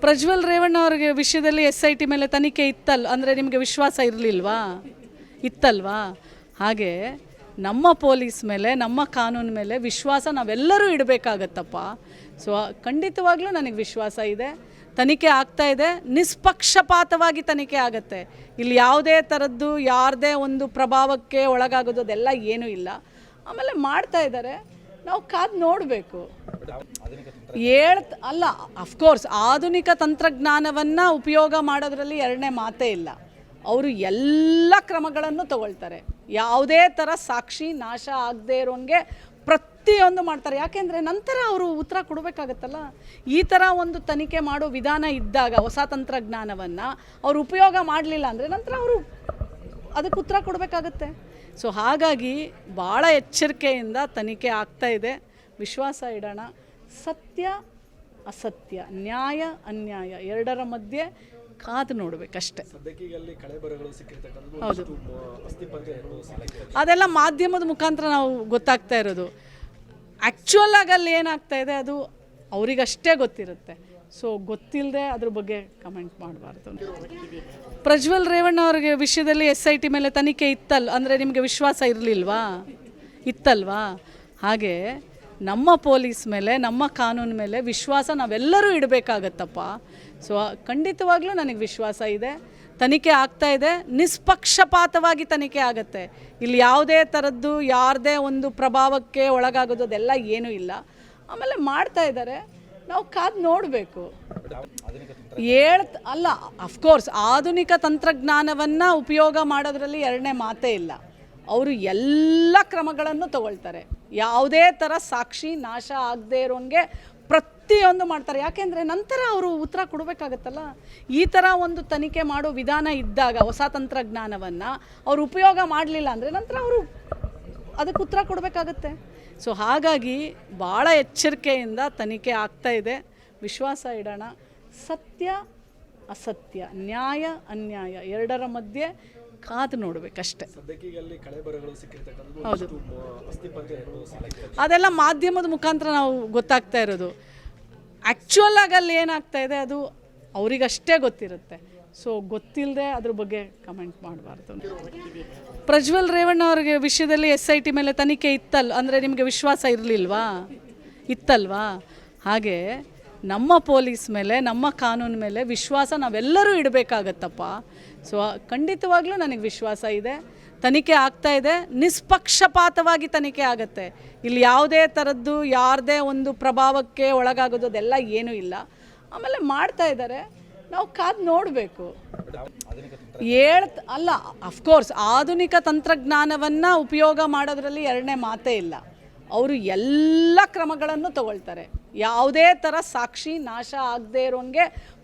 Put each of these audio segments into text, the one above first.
ಪ್ರಜ್ವಲ್ ರೇವಣ್ಣ ಅವರಿಗೆ ವಿಷಯದಲ್ಲಿ SIT ಮೇಲೆ ತನಿಖೆ ಇತ್ತಲ್ಲ, ಅಂದರೆ ನಿಮಗೆ ವಿಶ್ವಾಸ ಇರಲಿಲ್ವಾ? ಇತ್ತಲ್ವಾ? ಹಾಗೆ ನಮ್ಮ ಪೊಲೀಸ್ ಮೇಲೆ, ನಮ್ಮ ಕಾನೂನು ಮೇಲೆ ವಿಶ್ವಾಸ ನಾವೆಲ್ಲರೂ ಇಡಬೇಕಾಗತ್ತಪ್ಪ. ಸೊ ಖಂಡಿತವಾಗ್ಲೂ ನನಗೆ ವಿಶ್ವಾಸ ಇದೆ. ತನಿಖೆ ಆಗ್ತಾ ಇದೆ, ನಿಷ್ಪಕ್ಷಪಾತವಾಗಿ ತನಿಖೆ ಆಗುತ್ತೆ. ಇಲ್ಲಿ ಯಾವುದೇ ಥರದ್ದು ಯಾರದೇ ಒಂದು ಪ್ರಭಾವಕ್ಕೆ ಒಳಗಾಗೋದು ಅದೆಲ್ಲ ಏನೂ ಇಲ್ಲ. ಆಮೇಲೆ ಮಾಡ್ತಾ ಇದ್ದಾರೆ, ನಾವು ಕಾದು ನೋಡಬೇಕು. ಅಲ್ಲ, ಅಫ್ಕೋರ್ಸ್ ಆಧುನಿಕ ತಂತ್ರಜ್ಞಾನವನ್ನು ಉಪಯೋಗ ಮಾಡೋದ್ರಲ್ಲಿ ಎರಡನೇ ಮಾತೇ ಇಲ್ಲ. ಅವರು ಎಲ್ಲ ಕ್ರಮಗಳನ್ನು ತಗೊಳ್ತಾರೆ. ಯಾವುದೇ ಥರ ಸಾಕ್ಷಿ ನಾಶ ಆಗದೇ ಇರೋಂಗೆ ಪ್ರತಿಯೊಂದು ಮಾಡ್ತಾರೆ. ಯಾಕೆಂದರೆ ನಂತರ ಅವರು ಉತ್ತರ ಕೊಡಬೇಕಾಗತ್ತಲ್ಲ. ಈ ಥರ ಒಂದು ತನಿಖೆ ಮಾಡೋ ವಿಧಾನ ಇದ್ದಾಗ ಹೊಸ ತಂತ್ರಜ್ಞಾನವನ್ನು ಅವರು ಉಪಯೋಗ ಮಾಡಲಿಲ್ಲ ಅಂದರೆ ನಂತರ ಅವರು ಅದಕ್ಕೆ ಉತ್ತರ ಕೊಡಬೇಕಾಗತ್ತೆ. ಸೊ ಹಾಗಾಗಿ ಭಾಳ ಎಚ್ಚರಿಕೆಯಿಂದ ತನಿಖೆ ಆಗ್ತಾ ಇದೆ. ವಿಶ್ವಾಸ ಇಡೋಣ. ಸತ್ಯ ಅಸತ್ಯ, ನ್ಯಾಯ ಅನ್ಯಾಯ ಎರಡರ ಮಧ್ಯೆ ಕಾದು ನೋಡಬೇಕಷ್ಟೆ. ಹೌದು, ಅದೆಲ್ಲ ಮಾಧ್ಯಮದ ಮುಖಾಂತರ ನಾವು ಗೊತ್ತಾಗ್ತಾ ಇರೋದು. ಆ್ಯಕ್ಚುಯಲ್ ಆಗಿ ಅಲ್ಲಿ ಏನಾಗ್ತಾ ಇದೆ ಅದು ಅವರಿಗಷ್ಟೇ ಗೊತ್ತಿರುತ್ತೆ. ಸೊ ಗೊತ್ತಿಲ್ಲದೆ ಅದ್ರ ಬಗ್ಗೆ ಕಮೆಂಟ್ ಮಾಡಬಾರ್ದು. ಪ್ರಜ್ವಲ್ ರೇವಣ್ಣ ಅವರಿಗೆ ವಿಷಯದಲ್ಲಿ SIT ಮೇಲೆ ತನಿಖೆ ಇತ್ತಲ್ಲ, ಅಂದರೆ ನಿಮಗೆ ವಿಶ್ವಾಸ ಇರಲಿಲ್ವಾ? ಇತ್ತಲ್ವಾ? ಹಾಗೆ ನಮ್ಮ ಪೊಲೀಸ್ ಮೇಲೆ, ನಮ್ಮ ಕಾನೂನು ಮೇಲೆ ವಿಶ್ವಾಸ ನಾವೆಲ್ಲರೂ ಇಡಬೇಕಾಗತ್ತಪ್ಪ. ಸೊ ಖಂಡಿತವಾಗ್ಲೂ ನನಗೆ ವಿಶ್ವಾಸ ಇದೆ. ತನಿಖೆ ಆಗ್ತಾ ಇದೆ, ನಿಷ್ಪಕ್ಷಪಾತವಾಗಿ ತನಿಖೆ ಆಗುತ್ತೆ. ಇಲ್ಲಿ ಯಾವುದೇ ಥರದ್ದು ಯಾರದೇ ಒಂದು ಪ್ರಭಾವಕ್ಕೆ ಒಳಗಾಗೋದು ಅದೆಲ್ಲ ಏನೂ ಇಲ್ಲ. ಆಮೇಲೆ ಮಾಡ್ತಾ ಇದ್ದಾರೆ, ನಾವು ಕಾದು ನೋಡಬೇಕು. ಅಲ್ಲ, ಅಫ್ಕೋರ್ಸ್ ಆಧುನಿಕ ತಂತ್ರಜ್ಞಾನವನ್ನು ಉಪಯೋಗ ಮಾಡೋದ್ರಲ್ಲಿ ಎರಡನೇ ಮಾತೇ ಇಲ್ಲ. ಅವರು ಎಲ್ಲ ಕ್ರಮಗಳನ್ನು ತಗೊಳ್ತಾರೆ. ಯಾವುದೇ ಥರ ಸಾಕ್ಷಿ ನಾಶ ಆಗದೇ ಇರೋಂಗೆ ಪ್ರತಿಯೊಂದು ಮಾಡ್ತಾರೆ. ಯಾಕೆಂದರೆ ನಂತರ ಅವರು ಉತ್ತರ ಕೊಡಬೇಕಾಗತ್ತಲ್ಲ. ಈ ಥರ ಒಂದು ತನಿಖೆ ಮಾಡೋ ವಿಧಾನ ಇದ್ದಾಗ ಹೊಸ ತಂತ್ರಜ್ಞಾನವನ್ನು ಅವರು ಉಪಯೋಗ ಮಾಡಲಿಲ್ಲ ಅಂದರೆ ನಂತರ ಅವರು ಅದಕ್ಕೆ ಉತ್ತರ ಕೊಡಬೇಕಾಗತ್ತೆ. ಸೊ ಹಾಗಾಗಿ ಭಾಳ ಎಚ್ಚರಿಕೆಯಿಂದ ತನಿಖೆ ಆಗ್ತಾ ಇದೆ. ವಿಶ್ವಾಸ ಇಡೋಣ. ಸತ್ಯ ಅಸತ್ಯ, ನ್ಯಾಯ ಅನ್ಯಾಯ ಎರಡರ ಮಧ್ಯೆ ಕಾದು ನೋಡಬೇಕಷ್ಟೆ. ಹೌದು, ಅದೆಲ್ಲ ಮಾಧ್ಯಮದ ಮುಖಾಂತರ ನಾವು ಗೊತ್ತಾಗ್ತಾ ಇರೋದು. ಆ್ಯಕ್ಚುಯಲ್ ಆಗಿ ಅಲ್ಲಿ ಏನಾಗ್ತಾ ಇದೆ ಅದು ಅವರಿಗಷ್ಟೇ ಗೊತ್ತಿರುತ್ತೆ. ಸೊ ಗೊತ್ತಿಲ್ಲದೆ ಅದ್ರ ಬಗ್ಗೆ ಕಮೆಂಟ್ ಮಾಡಬಾರ್ದು. ಪ್ರಜ್ವಲ್ ರೇವಣ್ಣ ಅವರಿಗೆ ವಿಷಯದಲ್ಲಿ SIT ಮೇಲೆ ತನಿಖೆ ಇತ್ತಲ್ಲ, ಅಂದರೆ ನಿಮಗೆ ವಿಶ್ವಾಸ ಇರಲಿಲ್ವಾ? ಇತ್ತಲ್ವಾ? ಹಾಗೆ ನಮ್ಮ ಪೊಲೀಸ್ ಮೇಲೆ, ನಮ್ಮ ಕಾನೂನು ಮೇಲೆ ವಿಶ್ವಾಸ ನಾವೆಲ್ಲರೂ ಇಡಬೇಕಾಗತ್ತಪ್ಪ. ಸೊ ಖಂಡಿತವಾಗ್ಲೂ ನನಗೆ ವಿಶ್ವಾಸ ಇದೆ. ತನಿಖೆ ಆಗ್ತಾ ಇದೆ, ನಿಷ್ಪಕ್ಷಪಾತವಾಗಿ ತನಿಖೆ ಆಗುತ್ತೆ. ಇಲ್ಲಿ ಯಾವುದೇ ಥರದ್ದು ಯಾರದೇ ಒಂದು ಪ್ರಭಾವಕ್ಕೆ ಒಳಗಾಗೋದು ಅದೆಲ್ಲ ಏನೂ ಇಲ್ಲ. ಆಮೇಲೆ ಮಾಡ್ತಾ ಇದ್ದಾರೆ, ನಾವು ಕಾದು ನೋಡಬೇಕು. ಅಲ್ಲ, ಅಫ್ಕೋರ್ಸ್ ಆಧುನಿಕ ತಂತ್ರಜ್ಞಾನವನ್ನು ಉಪಯೋಗ ಮಾಡೋದ್ರಲ್ಲಿ ಎರಡನೇ ಮಾತೇ ಇಲ್ಲ. ಅವರು ಎಲ್ಲ ಕ್ರಮಗಳನ್ನು ತಗೊಳ್ತಾರೆ. ಯಾವುದೇ ಥರ ಸಾಕ್ಷಿ ನಾಶ ಆಗದೇ ಇರೋಂಗೆ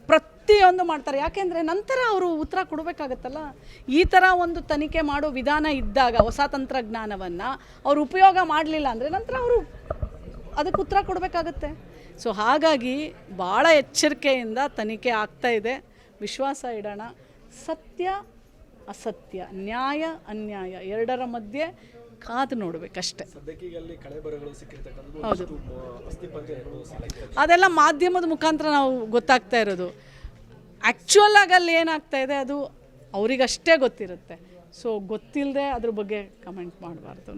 ಪ್ರತಿಯೊಂದು ಮಾಡ್ತಾರೆ. ಯಾಕೆಂದರೆ ನಂತರ ಅವರು ಉತ್ತರ ಕೊಡಬೇಕಾಗತ್ತಲ್ಲ. ಈ ಥರ ಒಂದು ತನಿಖೆ ಮಾಡೋ ವಿಧಾನ ಇದ್ದಾಗ ಹೊಸ ತಂತ್ರಜ್ಞಾನವನ್ನು ಅವರು ಉಪಯೋಗ ಮಾಡಲಿಲ್ಲ ಅಂದರೆ ನಂತರ ಅವರು ಅದಕ್ಕೆ ಉತ್ತರ ಕೊಡಬೇಕಾಗತ್ತೆ. ಸೊ ಹಾಗಾಗಿ ಭಾಳ ಎಚ್ಚರಿಕೆಯಿಂದ ತನಿಖೆ ಆಗ್ತಾ ಇದೆ. ವಿಶ್ವಾಸ ಇಡೋಣ. ಸತ್ಯ ಅಸತ್ಯ, ನ್ಯಾಯ ಅನ್ಯಾಯ ಎರಡರ ಮಧ್ಯೆ ಕಾದು ನೋಡಬೇಕಷ್ಟೆ. ಹೌದು, ಅದೆಲ್ಲ ಮಾಧ್ಯಮದ ಮುಖಾಂತರ ನಾವು ಗೊತ್ತಾಗ್ತಾ ಇರೋದು. ಆ್ಯಕ್ಚುಯಲ್ ಆಗಿ ಅಲ್ಲಿ ಏನಾಗ್ತಾ ಇದೆ ಅದು ಅವರಿಗಷ್ಟೇ ಗೊತ್ತಿರುತ್ತೆ. ಸೊ ಗೊತ್ತಿಲ್ಲದೆ ಅದ್ರ ಬಗ್ಗೆ ಕಮೆಂಟ್ ಮಾಡಬಾರ್ದು.